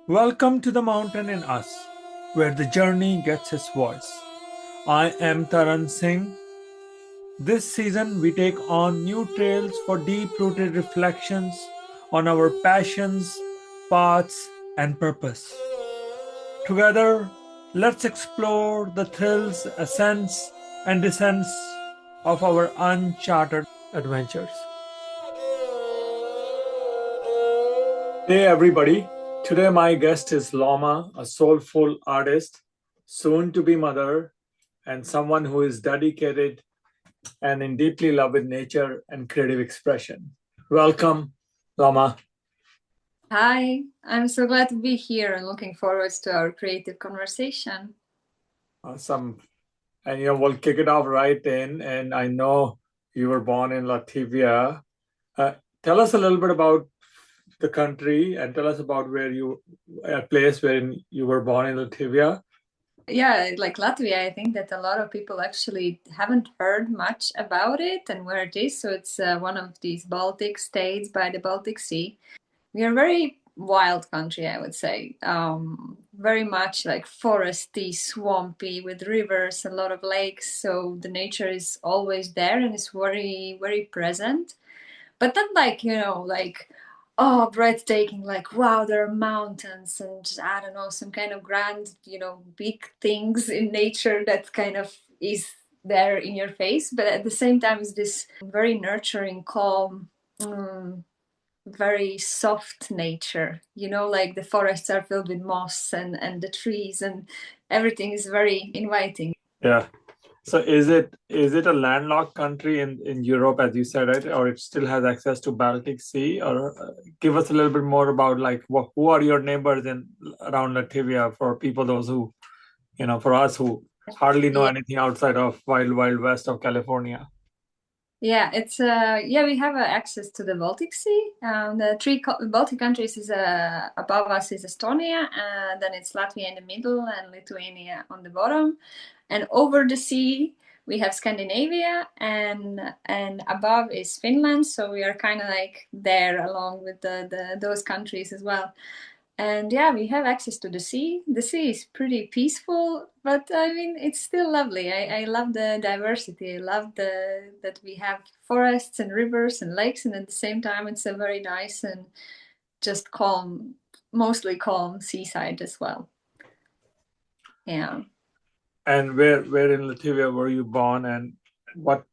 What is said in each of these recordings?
Welcome to the mountain in us, where the journey gets its voice. I am Taran Singh. This season, we take on new trails for deep rooted reflections on our passions, paths, and purpose. Together, let's explore the thrills, ascents, and descents of our uncharted adventures. Hey everybody, today my guest is Lauma, a soulful artist, soon to be mother, and someone who is dedicated and in deeply love with nature and creative expression. Welcome, Lauma. Hi, I'm so glad to be here and looking forward to our creative conversation. Awesome. And we'll kick it off right in. And I know you were born in Latvia. Uh, Tell us a little bit about the country and tell us about a place where you were born in Latvia. Yeah, like Latvia, I think that a lot of people actually haven't heard much about it and where it is. So it's one of these Baltic states by the Baltic Sea. We are a very wild country, I would say. Very much like foresty, swampy, with rivers, a lot of lakes. So the nature is always there and is very, very present. But not like, like, oh, breathtaking, like, wow, there are mountains and I don't know, some kind of grand, big things in nature that kind of is there in your face. But at the same time, it's this very nurturing, calm, very soft nature. Like the forests are filled with moss and the trees and everything is very inviting. Yeah. So is it a landlocked country in Europe, as you said, right? Or it still has access to Baltic Sea? Or give us a little bit more about like who are your neighbors in around Latvia for people those who for us who hardly know Yeah. anything outside of wild west of California. Yeah, it's we have access to the Baltic Sea. The three Baltic countries is above us is Estonia, and then it's Latvia in the middle and Lithuania on the bottom. And over the sea we have Scandinavia, and above is Finland. So we are kind of like there along with the those countries as well. And yeah, we have access to the sea. The sea is pretty peaceful, but I mean, it's still lovely. I love the diversity. I love that we have forests and rivers and lakes, and at the same time, it's a very nice and just calm, mostly calm seaside as well. Yeah. And where in Latvia were you born, and what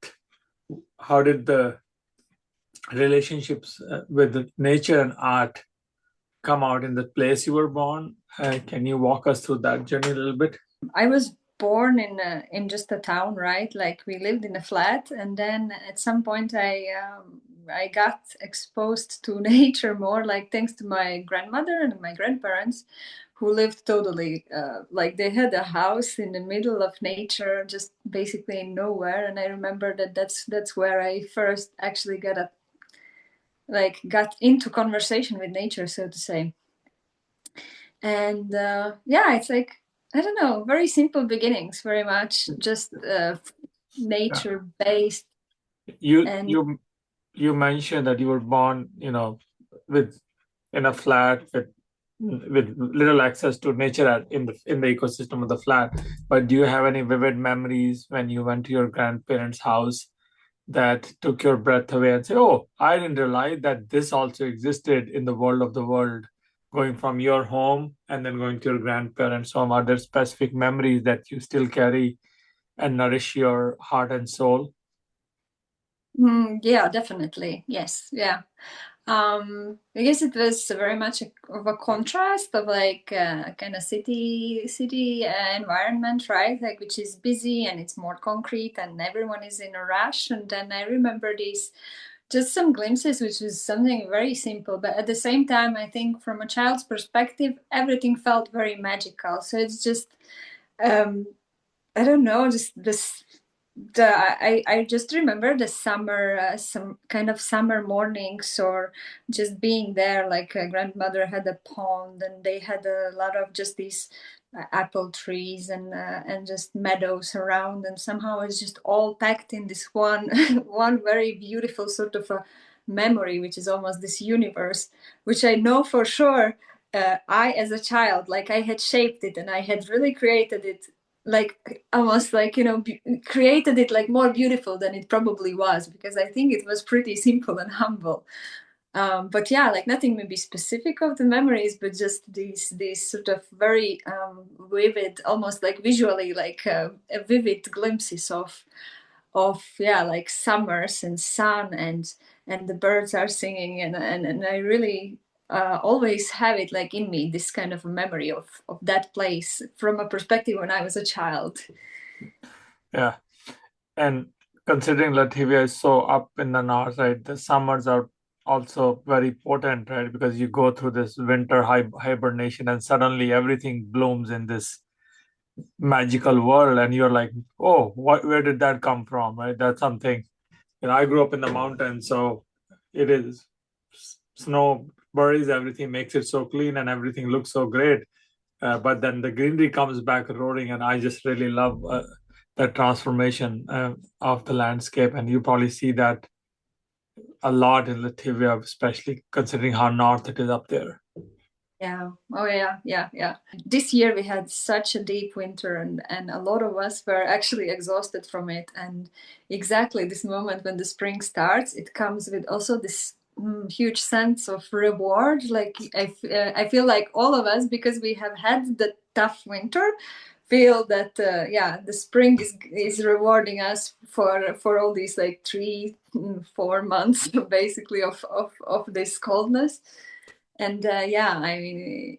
how did the relationships with the nature and art come out in the place you were born? Can you walk us through that journey a little bit? I was born in just a town, right? Like we lived in a flat, and then at some point I got exposed to nature more, like thanks to my grandmother and my grandparents, who lived totally like they had a house in the middle of nature, just basically in nowhere. And I remember that's where I first actually got into conversation with nature, so to say. And yeah, it's like, I don't know, very simple beginnings, very much just Yeah. nature based. You And you you mentioned that you were born, with in a flat with little access to nature in the ecosystem of the flat. But do you have any vivid memories when you went to your grandparents' house that took your breath away and say, "Oh, I didn't realize that this also existed in the world of the world," going from your home and then going to your grandparents' home? Are there specific memories that you still carry and nourish your heart and soul? yeah, definitely. Yes. Yeah. I guess it was very much of a contrast of like kind of city environment, right? Like which is busy and it's more concrete and everyone is in a rush. And then I remember these just some glimpses, which was something very simple, but at the same time, I think from a child's perspective, everything felt very magical. So it's just um, I don't know, just this. I just remember the summer, some kind of summer mornings, or just being there. Like a grandmother had a pond, and they had a lot of just these apple trees and just meadows around, and somehow it's just all packed in this one one very beautiful sort of a memory, which is almost this universe, which I know for sure I, as a child, like I had shaped it and I had really created it, like almost like, created it like more beautiful than it probably was, because I think it was pretty simple and humble. But yeah, like nothing maybe specific of the memories, but just these sort of very vivid, almost like visually, like vivid glimpses of yeah, like summers and sun, and the birds are singing, and I really always have it like in me, this kind of a memory of that place from a perspective when I was a child. Yeah. And considering Latvia is so up in the north, right, the summers are also very potent, right? Because you go through this winter hibernation and suddenly everything blooms in this magical world, and you're like, oh, where did that come from, right? That's something. I grew up in the mountains, so it is snow, buries everything, makes it so clean, and everything looks so great. But then the greenery comes back roaring, and I just really love that transformation of the landscape. And you probably see that a lot in Latvia, especially considering how north it is up there. Yeah. Oh yeah, yeah, yeah. This year we had such a deep winter, and a lot of us were actually exhausted from it. And exactly this moment when the spring starts, it comes with also this huge sense of reward. Like I feel like all of us, because we have had the tough winter, feel that yeah, the spring is rewarding us for all these like 4 months basically of this coldness. And yeah, I mean,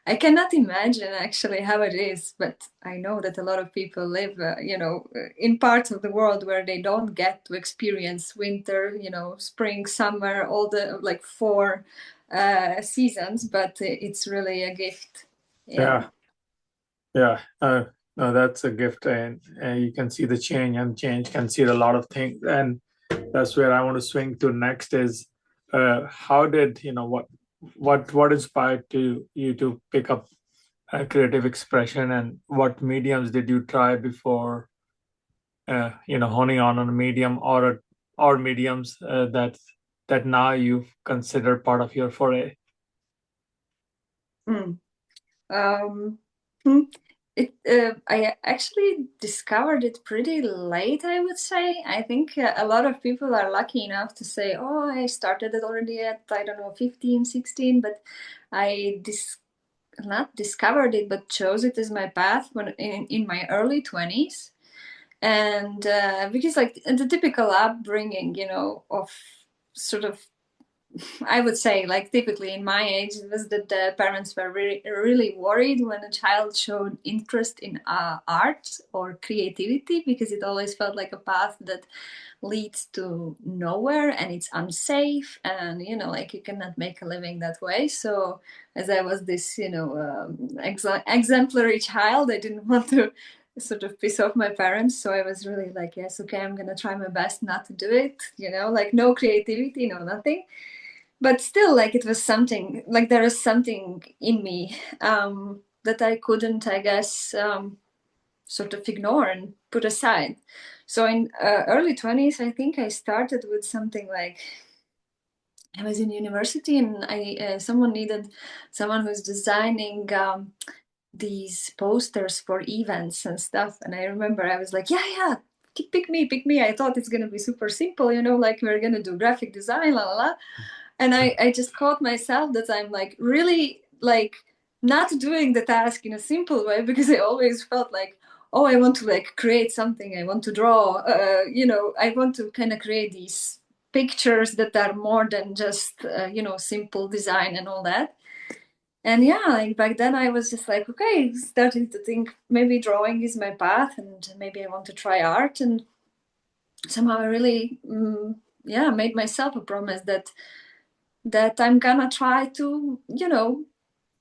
I cannot imagine actually how it is, but I know that a lot of people live, in parts of the world where they don't get to experience winter, spring, summer, all the like four seasons, but it's really a gift. Yeah. Yeah, yeah. No, that's a gift, and you can see the change, and change can see a lot of things. And that's where I want to swing to next is how did what inspired you to pick up creative expression, and what mediums did you try before honing on a medium or mediums that now you consider part of your foray. Mm. Um, hmm. I actually discovered it pretty late, I would say. I think a lot of people are lucky enough to say, oh, I started it already at, I don't know, 15, 16, but I not discovered it, but chose it as my path when in my early 20s. And because like the typical upbringing, of sort of, I would say, like typically in my age, it was that the parents were really, really worried when a child showed interest in art or creativity, because it always felt like a path that leads to nowhere and it's unsafe, and like you cannot make a living that way. So, as I was this, exemplary child, I didn't want to sort of piss off my parents. So I was really like, yes, okay, I'm gonna try my best not to do it. Like no creativity, no nothing, but still like it was something, like there is something in me that I couldn't, I guess, sort of ignore and put aside. So in early 20s, I think I started with something like, I was in university and I someone needed someone who's designing these posters for events and stuff. And I remember I was like, yeah, yeah, pick me, pick me. I thought it's gonna be super simple, like we're gonna do graphic design, la la la. And I just caught myself that I'm like really like not doing the task in a simple way, because I always felt like, oh, I want to like create something, I want to draw, I want to kind of create these pictures that are more than just simple design and all that. And yeah, like back then I was just like, okay, starting to think maybe drawing is my path and maybe I want to try art. And somehow I really yeah, made myself a promise that I'm gonna try to,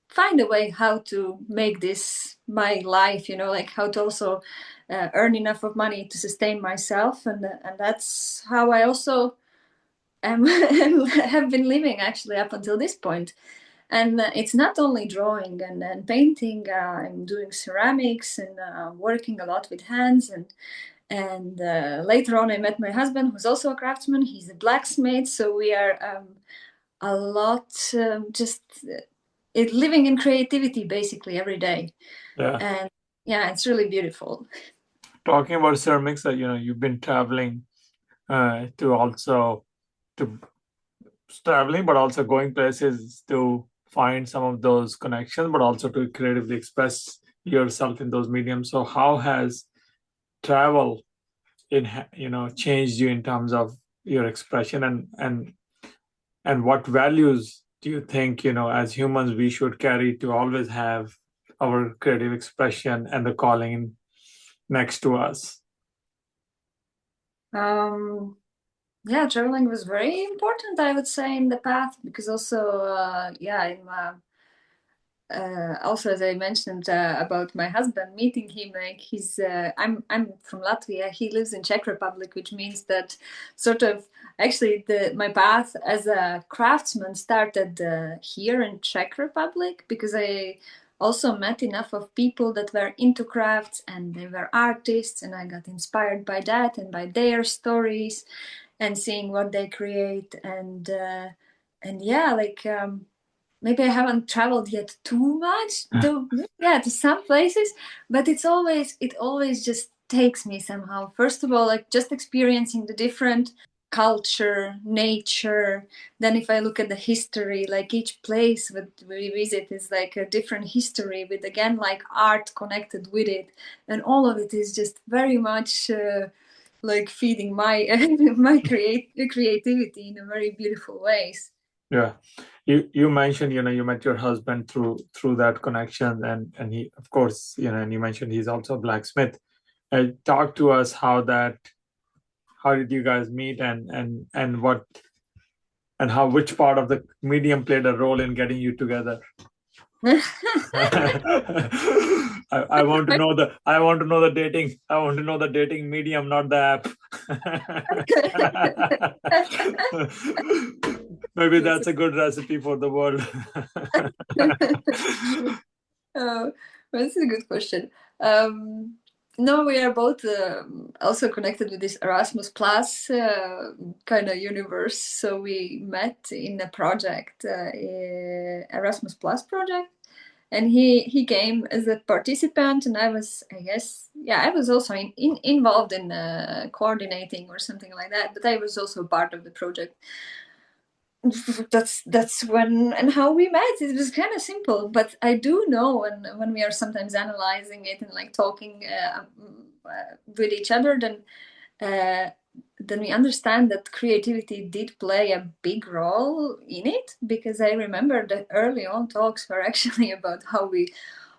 find a way how to make this my life, like how to also earn enough of money to sustain myself. And that's how I also am, have been living actually up until this point. And it's not only drawing and painting. I'm doing ceramics and working a lot with hands. And later on, I met my husband, who's also a craftsman. He's a blacksmith, so we are a lot just living in creativity basically every day. Yeah. And yeah, it's really beautiful. Talking about ceramics, you've been traveling to also to traveling, but also going places to find some of those connections, but also to creatively express yourself in those mediums. So, how has travel changed you in terms of your expression, and what values do you think as humans we should carry to always have our creative expression and the calling next to us? Um, yeah, traveling was very important, I would say, in the past because also, yeah, also as I mentioned about my husband meeting him, like I'm from Latvia. He lives in Czech Republic, which means that sort of actually the my path as a craftsman started here in Czech Republic because I also met enough of people that were into crafts and they were artists, and I got inspired by that and by their stories and seeing what they create and yeah, like maybe I haven't traveled yet too much to yeah to some places, but it always just takes me somehow. First of all, like just experiencing the different culture, nature. Then if I look at the history, like each place that we visit is like a different history with again like art connected with it, and all of it is just very much. Like feeding my my creativity in a very beautiful ways. Yeah, you mentioned you met your husband through that connection, and he, of course, and you mentioned he's also a blacksmith. Talk to us how did you guys meet, and what and how which part of the medium played a role in getting you together. I want to know the dating. I want to know the dating medium, not the app. Maybe that's a good recipe for the world. That's a good question. No, we are both also connected with this Erasmus Plus kind of universe. So we met in a project, Erasmus Plus project, and he came as a participant, and I was, I guess, yeah, I was also involved in coordinating or something like that. But I was also part of the project. That's when and how we met. It was kind of simple, but I do know when we are sometimes analyzing it and like talking with each other, uh, then we understand that creativity did play a big role in it, because I remember that early on talks were actually about how we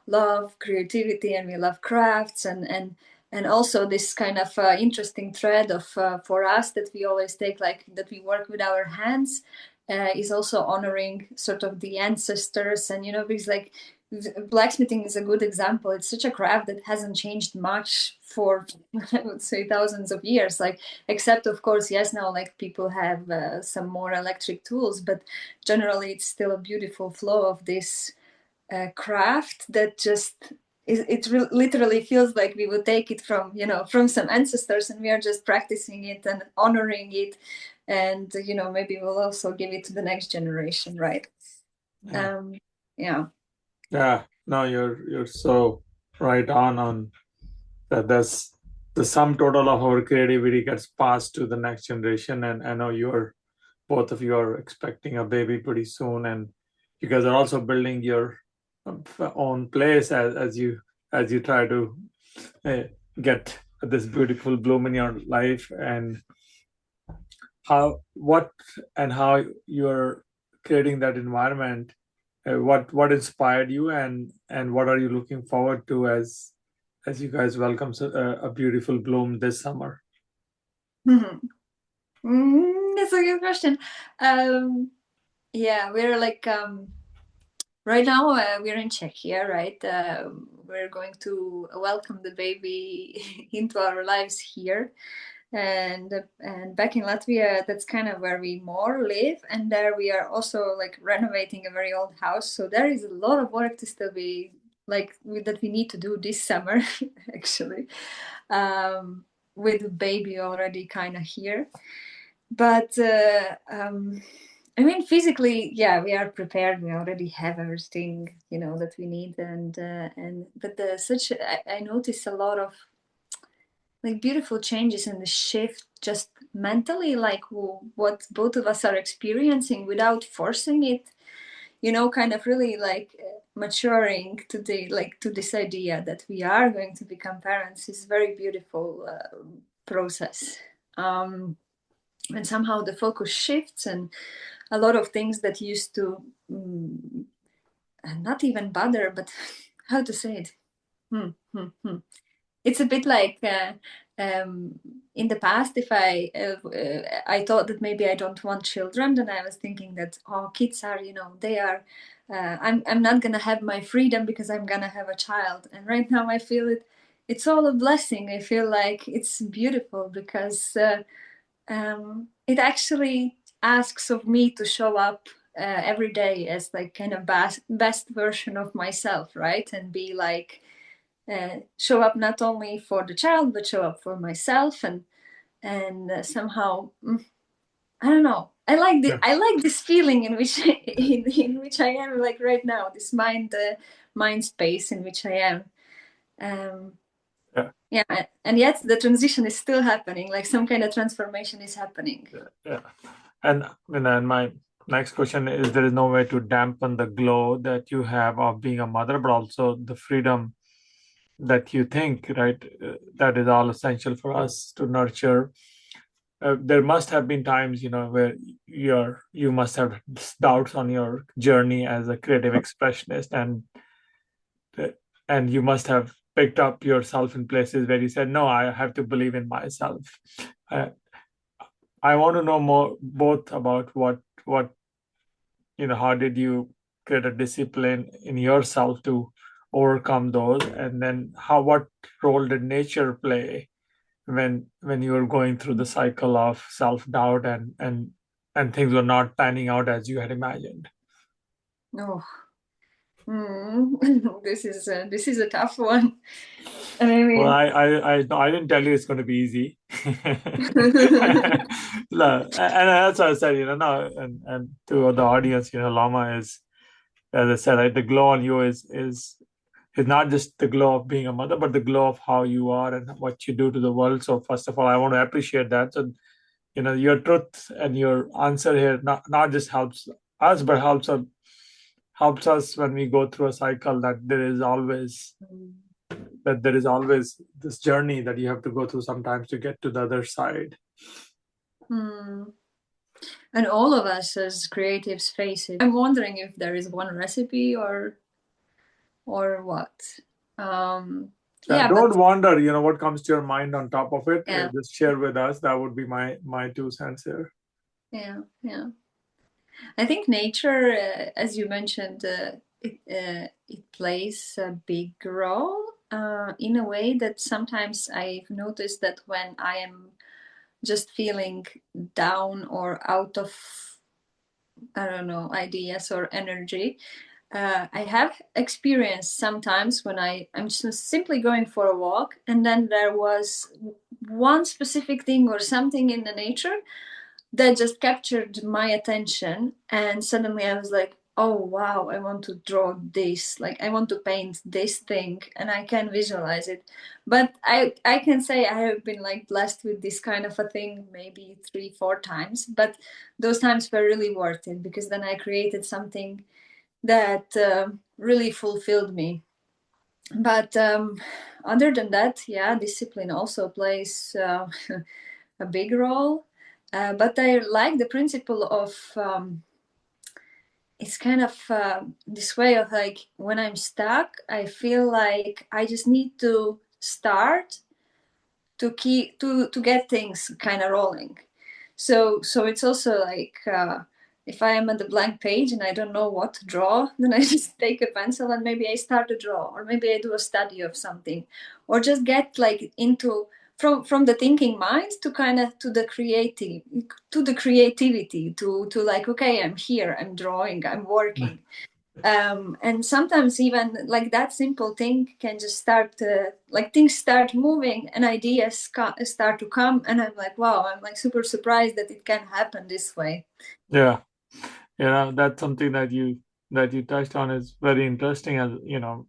love creativity and we love crafts, and also this kind of interesting thread of for us that we always take, like that we work with our hands, is also honoring sort of the ancestors. And because like blacksmithing is a good example. It's such a craft that hasn't changed much for I would say thousands of years, like except of course, yes, now like people have some more electric tools, but generally it's still a beautiful flow of this craft that just literally feels like we would take it from from some ancestors, and we are just practicing it and honoring it, and maybe we'll also give it to the next generation, right? Yeah. um yeah. Yeah, no, you're so right on that. That's the sum total of our creativity gets passed to the next generation, and I know both of you are expecting a baby pretty soon, and you guys are also building your own place as you try to uh, get this beautiful bloom in your life, and how you're creating that environment. What inspired you, and what are you looking forward to as you guys welcome a beautiful bloom this summer? Mhm. That's a good question. Yeah, we're like right now we're in Czechia, right? We're going to welcome the baby into our lives here, and back in Latvia, that's kind of where we more live, and there we are also like renovating a very old house. So there is a lot of work to still be that we need to do this summer, actually, with the baby already kind of here. But I mean, physically, yeah, we are prepared. We already have everything, that we need, but I notice a lot of like beautiful changes in the shift just mentally, like what both of us are experiencing without forcing it, kind of really like maturing to this idea that we are going to become parents is very beautiful process. And somehow the focus shifts, and a lot of things that used to not even bother, but how to say it? Hmm, hmm, hmm. It's a bit like in the past, if I thought that maybe I don't want children, then I was thinking that kids are, they are. I'm not gonna have my freedom because I'm gonna have a child. And right now, I feel it. It's all a blessing. I feel like it's beautiful because it actually asks of me to show up every day as like kind of best version of myself, right? And be like show up not only for the child but show up for myself, and somehow I don't know. Yeah. I like this feeling in which in which I am like right now. This mind space in which I am. Um, Yeah. yeah, and yet the transition is still happening. Like some kind of transformation is happening. Yeah. And my next question is, there is no way to dampen the glow that you have of being a mother, but also the freedom that you think, right? That is all essential for us to nurture. There must have been times, where you must have doubts on your journey as a creative expressionist, and you must have picked up yourself in places where you said, "No, I have to believe in myself." I, I want to know more both about what how did you create a discipline in yourself to overcome those, and then what role did nature play when you were going through the cycle of self-doubt and things were not panning out as you had imagined. Oh, this is a tough one. I Well, mean, I didn't tell you it's going to be easy. No, and that's what I said, no, and to the audience, Lauma is, as I said, right, the glow on you is not just the glow of being a mother, but the glow of how you are and what you do to the world. So first of all, I want to appreciate that. So, your truth and your answer here not just helps us, but helps us when we go through a cycle, that there is always this journey that you have to go through sometimes to get to the other side. And all of us as creatives face it. I'm wondering if there is one recipe or what. Yeah, Yeah, don't but wonder, what comes to your mind on top of it. yeah, Just share with us. That would be my 2 cents here. yeah. I think nature, as you mentioned, it plays a big role in a way that sometimes I've noticed that when I am just feeling down or out of, I don't know, ideas or energy, I have experienced sometimes when I'm just simply going for a walk, and then there was one specific thing or something in the nature that just captured my attention, and suddenly I was like, oh wow, I want to draw this, like I want to paint this thing, and I can visualize it. But I can say I have been like blessed with this kind of a thing maybe 3 4 times, but those times were really worth it because then I created something that really fulfilled me. But other than that, yeah, discipline also plays a big role. But I like the principle of it's kind of this way of like when I'm stuck, I feel like I just need to start to get things kind of rolling. So it's also like if I am at the blank page and I don't know what to draw, then I just take a pencil and maybe I start to draw, or maybe I do a study of something, or just get like into from the thinking mind to kind of to the creativity to like, okay, I'm here, I'm drawing, I'm working. And sometimes even like that simple thing can just start like things start moving and ideas start to come, and I'm like, wow, I'm like super surprised that it can happen this way. Yeah. That's something that you touched on is very interesting. As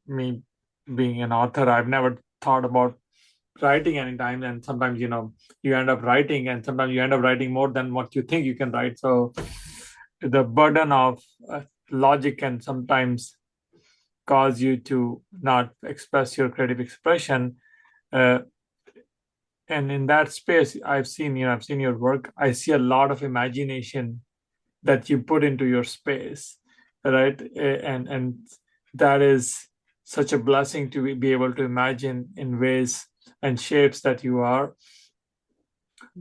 me being an author, I've never thought about writing anytime, and sometimes you end up writing, and sometimes you end up writing more than what you think you can write. So the burden of logic can sometimes cause you to not express your creative expression. Uh, and in that space, I've seen your work. I see a lot of imagination that you put into your space, right? And that is such a blessing to be able to imagine in ways and shapes that you are.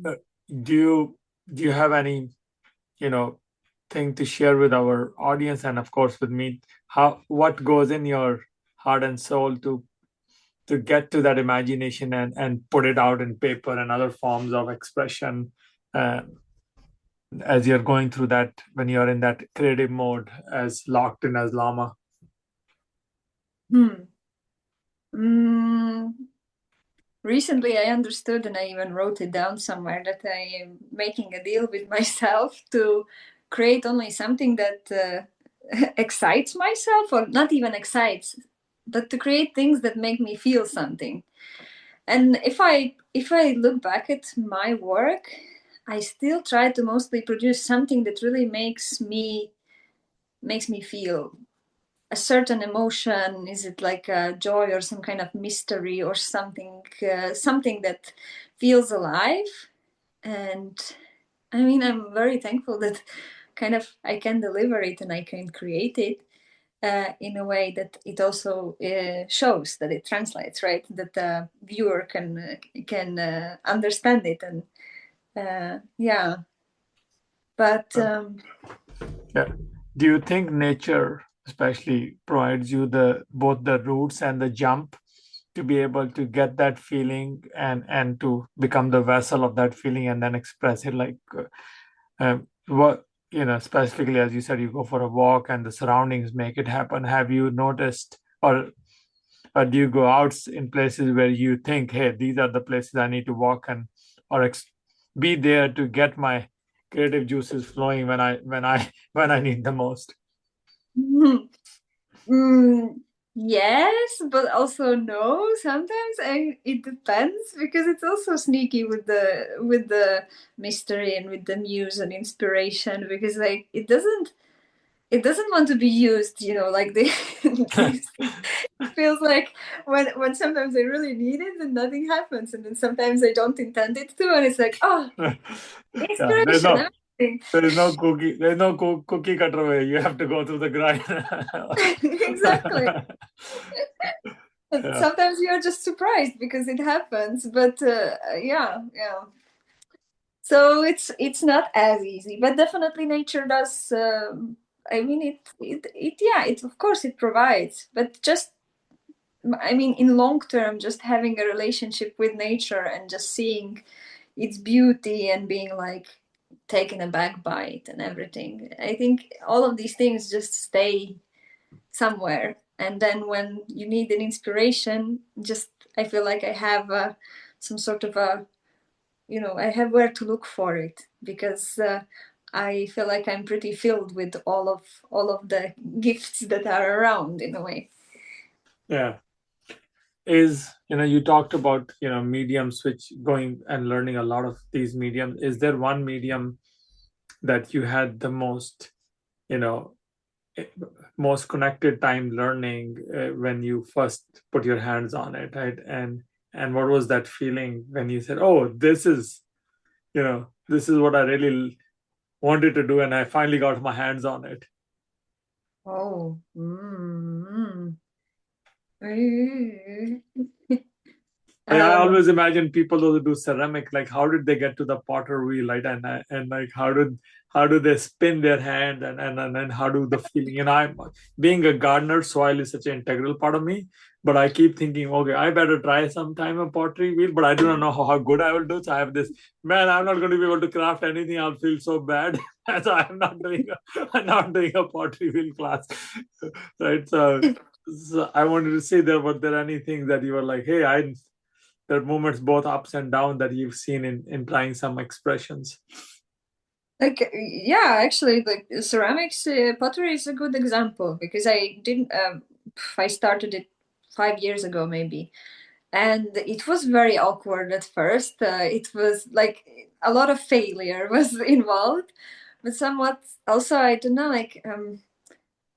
Uh, do you do you have any you know thing to share with our audience, and of course with me, how what goes in your heart and soul to get to that imagination and put it out in paper and other forms of expression, uh, as you're going through that, when you're in that creative mode, as locked in as Lama? Hmm. Mm, recently, I understood, and I even wrote it down somewhere, that I am making a deal with myself to create only something that excites myself, or not even excites, but to create things that make me feel something. And if I look back at my work, I still try to mostly produce something that really makes me feel a certain emotion. Is it like a joy or some kind of mystery or something that feels alive? And I mean, I'm very thankful that kind of I can deliver it and I can create it in a way that it also shows, that it translates, right, that the viewer can understand it. And yeah, but Yeah. Do you think nature especially provides you the both the roots and the jump to be able to get that feeling and to become the vessel of that feeling and then express it, like what specifically, as you said, you go for a walk and the surroundings make it happen? Have you noticed, or do you go out in places where you think, hey, these are the places I need to walk and or be there to get my creative juices flowing when I need the most? mm, yes, but also no. Sometimes it depends, because it's also sneaky with the mystery and with the muse and inspiration, because like it doesn't want to be used, like this. Feels like when sometimes I really need it and nothing happens, and then sometimes I don't intend it to, and it's like, oh, Yeah, there's inspiration, no everything. cookie cutter way. You have to go through the grind. Exactly. And Yeah, sometimes you're just surprised because it happens, but yeah, yeah. So it's not as easy, but definitely nature does. I mean, yeah, it of course it provides, but just, I mean, in long term, just having a relationship with nature and just seeing its beauty and being like taken aback by it and everything. I think all of these things just stay somewhere. And then when you need an inspiration, just I feel like I have some sort of I have where to look for it, because I feel like I'm pretty filled with all of the gifts that are around in a way. yeah. You talked about mediums, which going and learning a lot of these mediums. Is there one medium that you had the you know eh, most connected time learning when you first put your hands on it, right? And what was that feeling when you said, oh, this is what I really wanted to do, and I finally got my hands on it? Oh. Mm. Like, I um, always imagine people who do ceramic, like how did they get to the potter wheel, right? And like how do they spin their hand, and how do the feeling? I'm being a gardener, soil is such an integral part of me. But I keep thinking, okay, I better try sometime a pottery wheel, but I do not know how good I will do. So I have this, man, I'm not going to be able to craft anything. I'll feel so bad. So I'm not doing a pottery wheel class, right? So I wanted to say there, were there anything that you were like, hey, there are moments both ups and down that you've seen in trying some expressions? Like, yeah, actually, like ceramics, pottery is a good example because I started it 5 years ago, maybe. And it was very awkward at first. It was like a lot of failure was involved, but somewhat also, I don't know, like,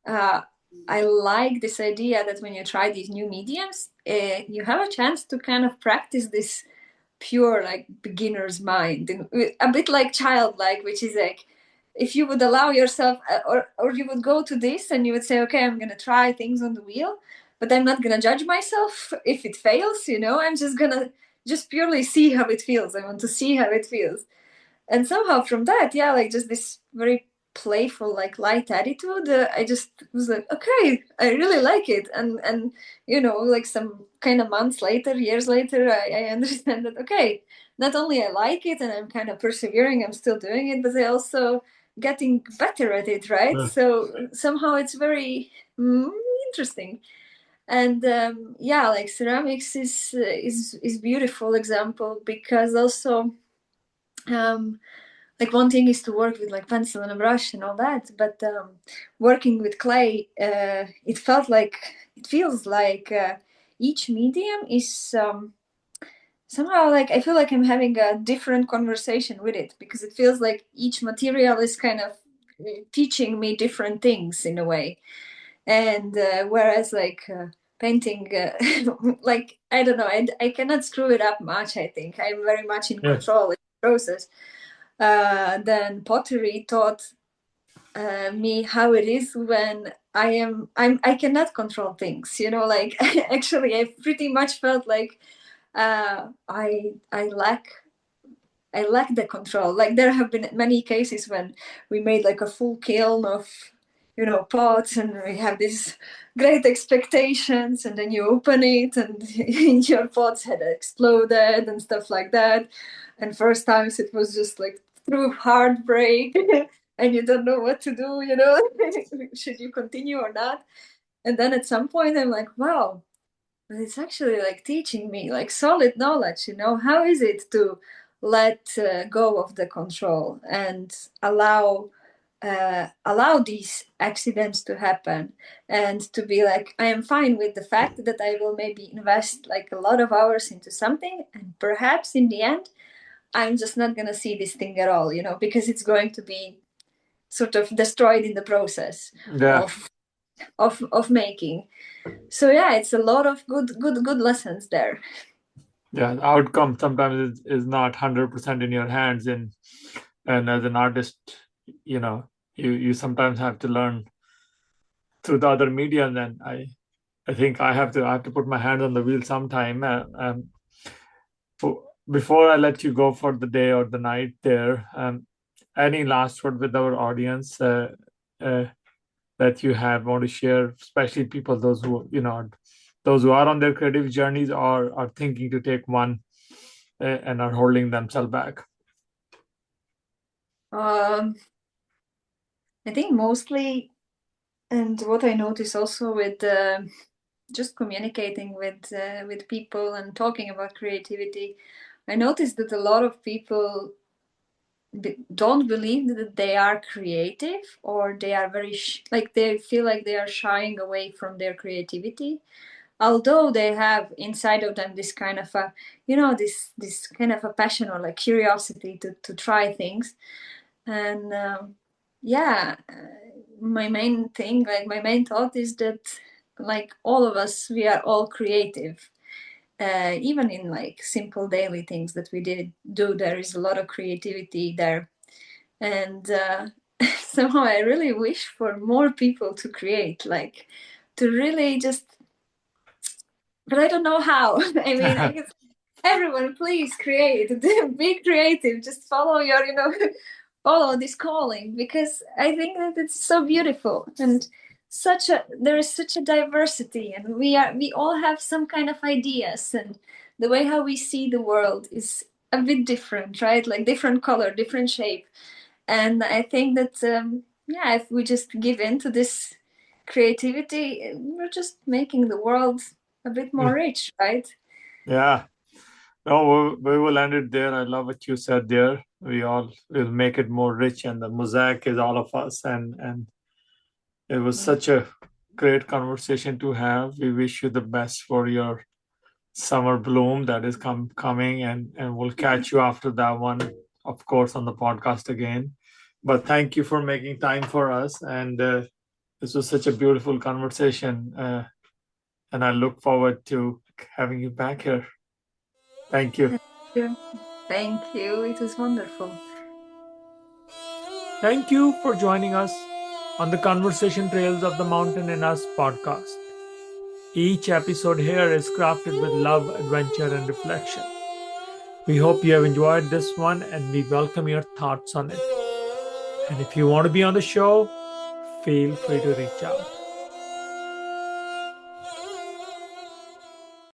uh, I like this idea that when you try these new mediums, you have a chance to kind of practice this pure, like, beginner's mind, and a bit like childlike, which is like, if you would allow yourself, or you would go to this and you would say, okay, I'm gonna try things on the wheel, but I'm not gonna judge myself if it fails. I'm just gonna just purely see how it feels. I want to see how it feels. And somehow from that, yeah, like, just this very playful, like, light attitude, I just was like, okay, I really like it. And like, some kind of months later, years later, I understand that, okay, not only I like it and I'm kind of persevering, I'm still doing it, but I also getting better at it, right? Yeah. So somehow it's very interesting. And yeah, like, ceramics is beautiful example, because also, um like, one thing is to work with, like, pencil and a brush and all that, but working with clay, it feels like, each medium is, somehow, like, I feel like I'm having a different conversation with it, because it feels like each material is kind of teaching me different things in a way. And whereas, like, painting, like, I don't know, I cannot screw it up much. I think I'm very much in Yeah. control in the process. Then pottery taught me how it is when I cannot control things. Like, actually, I pretty much felt like, I lack the control. Like, there have been many cases when we made, like, a full kiln of, pots, and we have these great expectations, and then you open it, and your pots had exploded and stuff like that. And first times it was just like through heartbreak, and you don't know what to do. Should you continue or not? And then at some point I'm like, wow, but it's actually, like, teaching me, like, solid knowledge. How is it to let go of the control and allow these accidents to happen, and to be like, I am fine with the fact that I will maybe invest, like, a lot of hours into something, and perhaps in the end I'm just not going to see this thing at all, because it's going to be sort of destroyed in the process Yeah. of making. So yeah, it's a lot of good lessons there. Yeah, the outcome sometimes is not 100% in your hands, and as an artist, you know, you sometimes have to learn through the other mediums, and I think I have to put my hands on the wheel sometime. Before I let you go for the day or the night there, any last word with our audience, uh, that you have want to share, especially people, those who are on their creative journeys or are thinking to take one, and are holding themselves back. um I think mostly, and what I notice also with just communicating with people and talking about creativity, I noticed that a lot of people don't believe that they are creative, or they are very like, they feel like they are shying away from their creativity, although they have inside of them this kind of a, this kind of a passion, or like curiosity to try things. And yeah, my main thing, like, my main thought is that, like, all of us, we are all creative. Even in, like, simple daily things that we did do, there is a lot of creativity there. And somehow I really wish for more people to create, like, to really just, but I don't know how. I mean, I guess everyone, please create, be creative, just follow your, follow this calling, because I think that it's so beautiful, and there is such a diversity, and we all have some kind of ideas, and the way how we see the world is a bit different, right? Like, different color, different shape. And I think that, yeah, if we just give in to this creativity, we're just making the world a bit more rich, right? Yeah, No, we will end it there. I love what you said there. We all will make it more rich, and the mosaic is all of us. And it was such a great conversation to have. We wish you the best for your summer bloom that is coming, and we'll catch you after that one, of course, on the podcast again. But thank you for making time for us, and this was such a beautiful conversation, and I look forward to having you back here. Thank you. Yeah. Thank you. It was wonderful. Thank you for joining us on the Conversation Trails of the Mountain and Us podcast. Each episode here is crafted with love, adventure, and reflection. We hope you have enjoyed this one, and we welcome your thoughts on it. And if you want to be on the show, feel free to reach out.